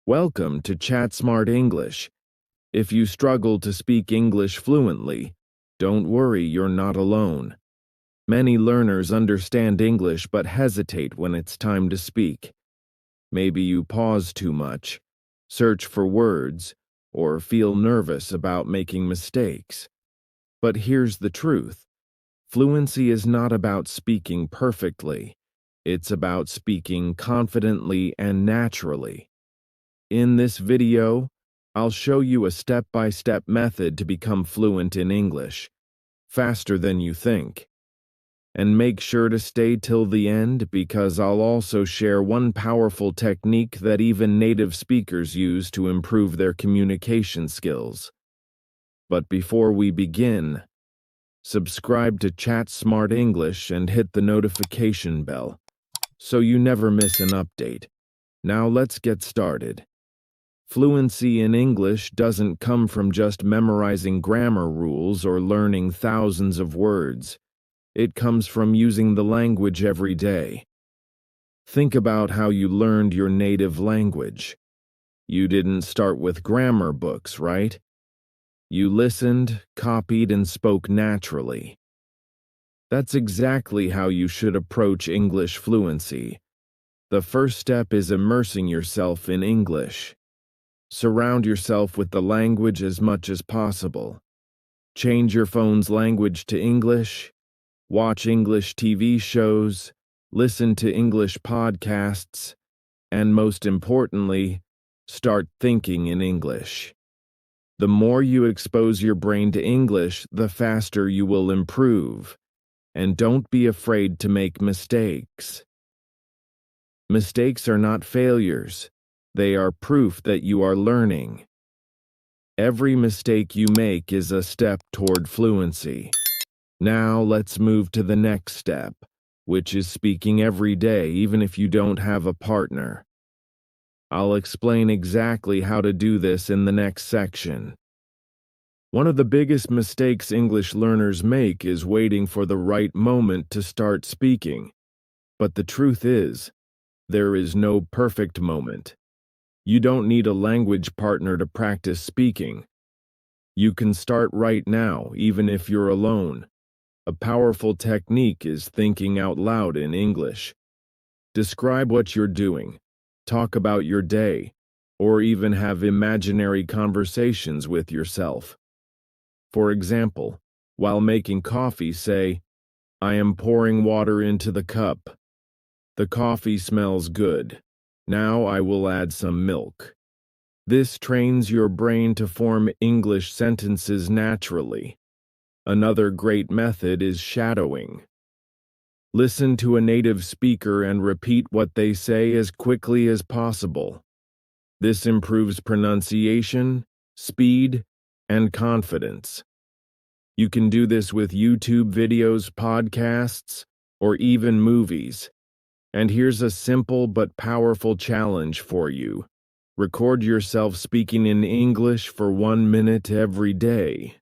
Welcome to Chat Smart English. If you struggle to speak English fluently, don't worry, you're not alone. Many learners understand English but hesitate when it's time to speak. Maybe you pause too much, search for words, or feel nervous about making mistakes. But here's the truth. Fluency is not about speaking perfectly. It's about speaking confidently and naturally. In this video, I'll show you a step-by-step method to become fluent in English, faster than you think. And make sure to stay till the end because I'll also share one powerful technique that even native speakers use to improve their communication skills. But before we begin, subscribe to Chat Smart English and hit the notification bell so you never miss an update. Now let's get started. Fluency in English doesn't come from just memorizing grammar rules or learning thousands of words. It comes from using the language every day. Think about how you learned your native language. You didn't start with grammar books, right? You listened, copied, and spoke naturally. That's exactly how you should approach English fluency. The first step is immersing yourself in English. Surround yourself with the language as much as possible. Change your phone's language to English. Watch English TV shows. Listen to English podcasts. And most importantly, start thinking in English. The more you expose your brain to English, the faster you will improve. And don't be afraid to make mistakes. Mistakes are not failures. They are proof that you are learning. Every mistake you make is a step toward fluency. Now let's move to the next step, which is speaking every day even if you don't have a partner. I'll explain exactly how to do this in the next section. One of the biggest mistakes English learners make is waiting for the right moment to start speaking. But the truth is, there is no perfect moment. You don't need a language partner to practice speaking. You can start right now, even if you're alone. A powerful technique is thinking out loud in English. Describe what you're doing, talk about your day, or even have imaginary conversations with yourself. For example, while making coffee, say, "I am pouring water into the cup. The coffee smells good. Now I will add some milk." This trains your brain to form English sentences naturally. Another great method is shadowing. Listen to a native speaker and repeat what they say as quickly as possible. This improves pronunciation, speed, and confidence. You can do this with YouTube videos, podcasts, or even movies. And here's a simple but powerful challenge for you. Record yourself speaking in English for 1 minute every day.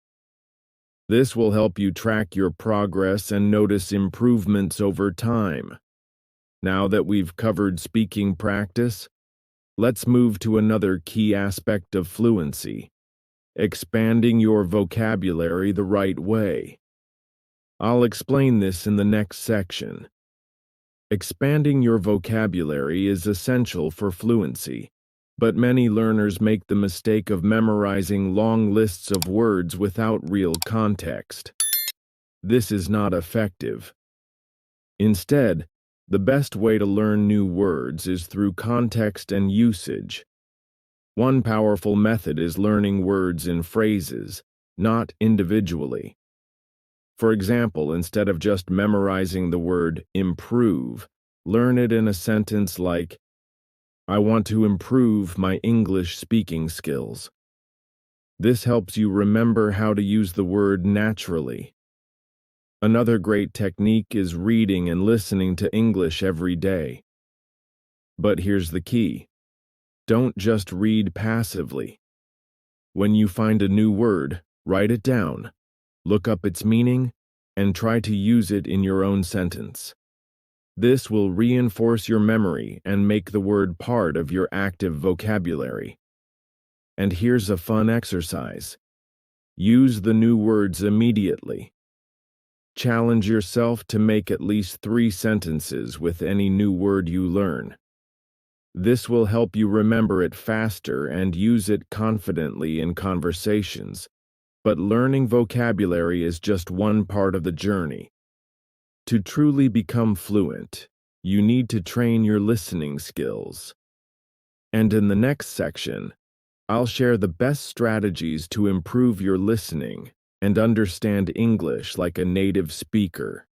This will help you track your progress and notice improvements over time. Now that we've covered speaking practice, let's move to another key aspect of fluency: expanding your vocabulary the right way. I'll explain this in the next section. Expanding your vocabulary is essential for fluency, but many learners make the mistake of memorizing long lists of words without real context. This is not effective. Instead, the best way to learn new words is through context and usage. One powerful method is learning words in phrases, not individually. For example, instead of just memorizing the word improve, learn it in a sentence like, "I want to improve my English speaking skills." This helps you remember how to use the word naturally. Another great technique is reading and listening to English every day. But here's the key. Don't just read passively. When you find a new word, write it down. Look up its meaning, and try to use it in your own sentence. This will reinforce your memory and make the word part of your active vocabulary. And here's a fun exercise. Use the new words immediately. Challenge yourself to make at least 3 sentences with any new word you learn. This will help you remember it faster and use it confidently in conversations. But learning vocabulary is just one part of the journey. To truly become fluent, you need to train your listening skills. And in the next section, I'll share the best strategies to improve your listening and understand English like a native speaker.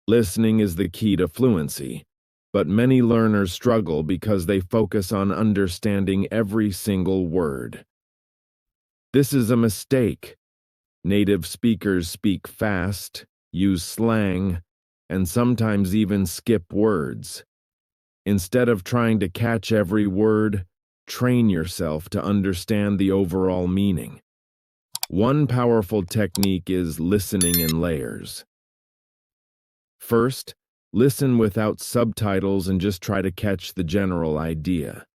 Listening is the key to fluency, but many learners struggle because they focus on understanding every single word. This is a mistake. Native speakers speak fast, use slang, and sometimes even skip words. Instead of trying to catch every word, train yourself to understand the overall meaning. One powerful technique is listening in layers. First, listen without subtitles and just try to catch the general idea.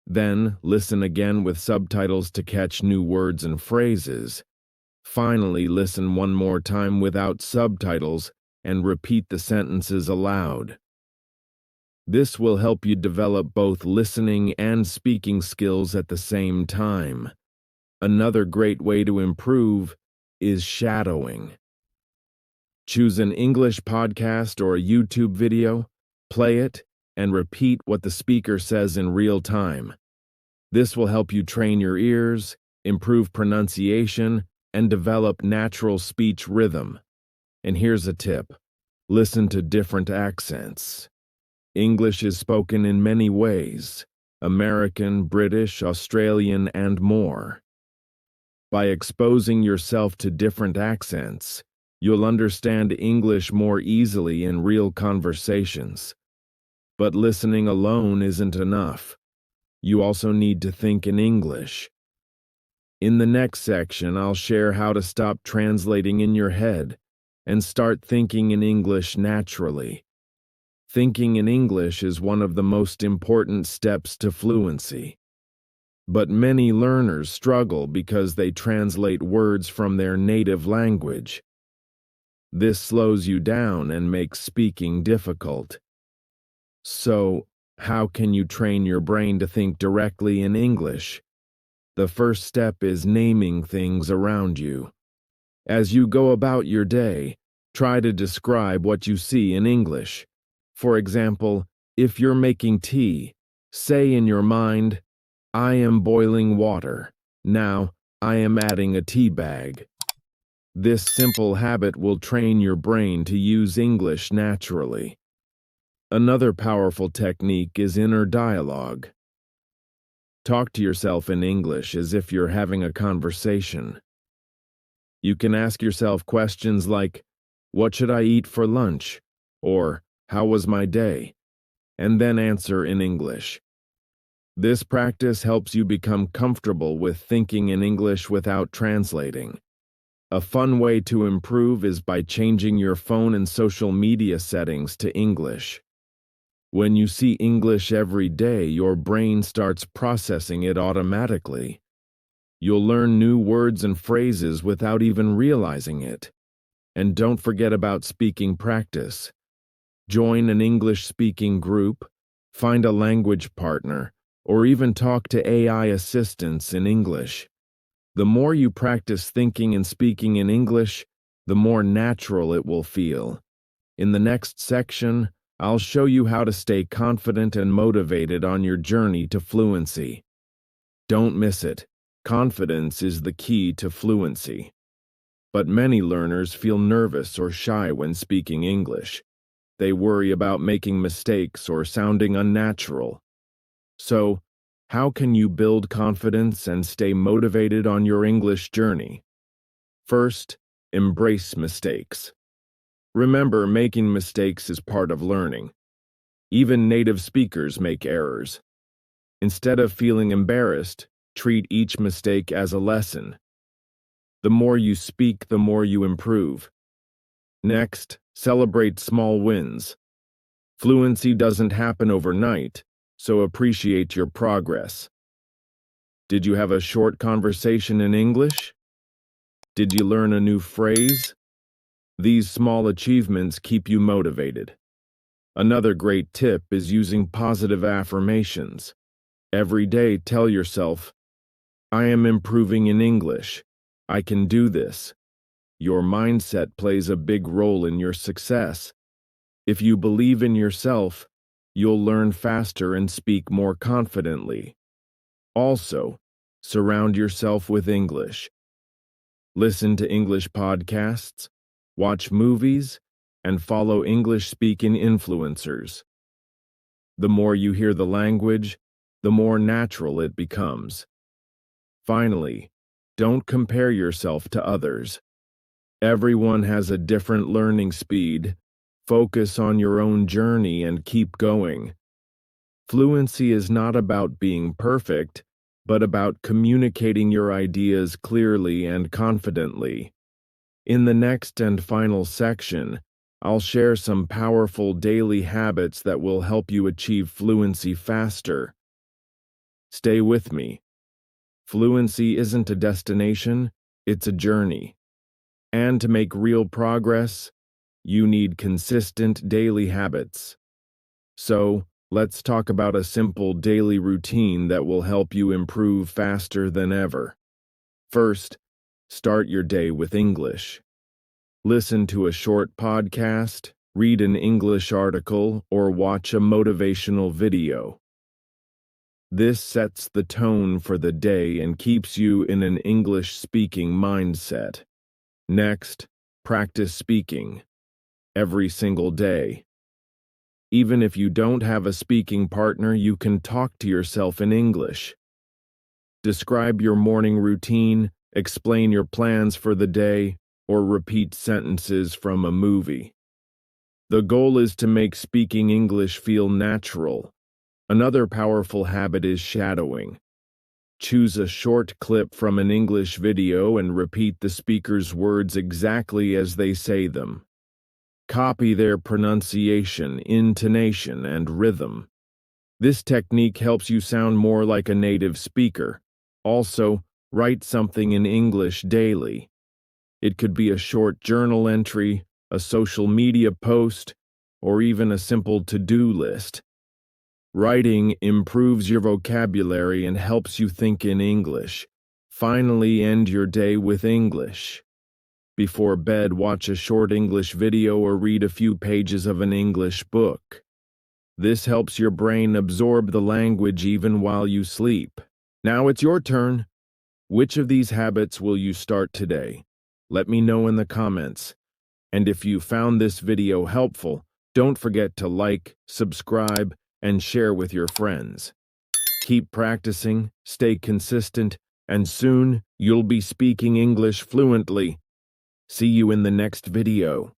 Then, listen again with subtitles to catch new words and phrases. Finally, listen one more time without subtitles and repeat the sentences aloud. This will help you develop both listening and speaking skills at the same time. Another great way to improve is shadowing. Choose an English podcast or a YouTube video, play it, and repeat what the speaker says in real time. This will help you train your ears, improve pronunciation, and develop natural speech rhythm. And here's a tip. Listen to different accents. English is spoken in many ways: American, British, Australian, and more. By exposing yourself to different accents, you'll understand English more easily in real conversations. But listening alone isn't enough. You also need to think in English. In the next section, I'll share how to stop translating in your head and start thinking in English naturally. Thinking in English is one of the most important steps to fluency. But many learners struggle because they translate words from their native language. This slows you down and makes speaking difficult. So, how can you train your brain to think directly in English? The first step is naming things around you. As you go about your day, try to describe what you see in English. For example, if you're making tea, say in your mind, "I am boiling water. Now, I am adding a tea bag." This simple habit will train your brain to use English naturally. Another powerful technique is inner dialogue. Talk to yourself in English as if you're having a conversation. You can ask yourself questions like, "What should I eat for lunch?" or "How was my day?" and then answer in English. This practice helps you become comfortable with thinking in English without translating. A fun way to improve is by changing your phone and social media settings to English. When you see English every day, your brain starts processing it automatically. You'll learn new words and phrases without even realizing it. And don't forget about speaking practice. Join an English-speaking group, find a language partner, or even talk to AI assistants in English. The more you practice thinking and speaking in English, the more natural it will feel. In the next section, I'll show you how to stay confident and motivated on your journey to fluency. Don't miss it. Confidence is the key to fluency. But many learners feel nervous or shy when speaking English. They worry about making mistakes or sounding unnatural. So, how can you build confidence and stay motivated on your English journey? First, embrace mistakes. Remember, making mistakes is part of learning. Even native speakers make errors. Instead of feeling embarrassed, treat each mistake as a lesson. The more you speak, the more you improve. Next, celebrate small wins. Fluency doesn't happen overnight, so appreciate your progress. Did you have a short conversation in English? Did you learn a new phrase? These small achievements keep you motivated. Another great tip is using positive affirmations. Every day tell yourself, I am improving in English. I can do this. Your mindset plays a big role in your success. If you believe in yourself, you'll learn faster and speak more confidently. Also, surround yourself with English. Listen to English podcasts, watch movies, and follow English-speaking influencers. The more you hear the language, the more natural it becomes. Finally, don't compare yourself to others. Everyone has a different learning speed. Focus on your own journey and keep going. Fluency is not about being perfect, but about communicating your ideas clearly and confidently. In the next and final section, I'll share some powerful daily habits that will help you achieve fluency faster. Stay with me. Fluency isn't a destination, it's a journey. And to make real progress, you need consistent daily habits. So, let's talk about a simple daily routine that will help you improve faster than ever. First, start your day with English. Listen to a short podcast, read an English article, or watch a motivational video. This sets the tone for the day and keeps you in an English-speaking mindset. Next, practice speaking every single day. Even if you don't have a speaking partner, you can talk to yourself in English. Describe your morning routine, explain your plans for the day, or repeat sentences from a movie. The goal is to make speaking English feel natural. Another powerful habit is shadowing. Choose a short clip from an English video and repeat the speaker's words exactly as they say them. Copy their pronunciation, intonation, and rhythm. This technique helps you sound more like a native speaker. Also, write something in English daily. It could be a short journal entry, a social media post, or even a simple to-do list. Writing improves your vocabulary and helps you think in English. Finally, end your day with English. Before bed, watch a short English video or read a few pages of an English book. This helps your brain absorb the language even while you sleep. Now it's your turn. Which of these habits will you start today? Let me know in the comments. And if you found this video helpful, don't forget to like, subscribe, and share with your friends. Keep practicing, stay consistent, and soon you'll be speaking English fluently. See you in the next video.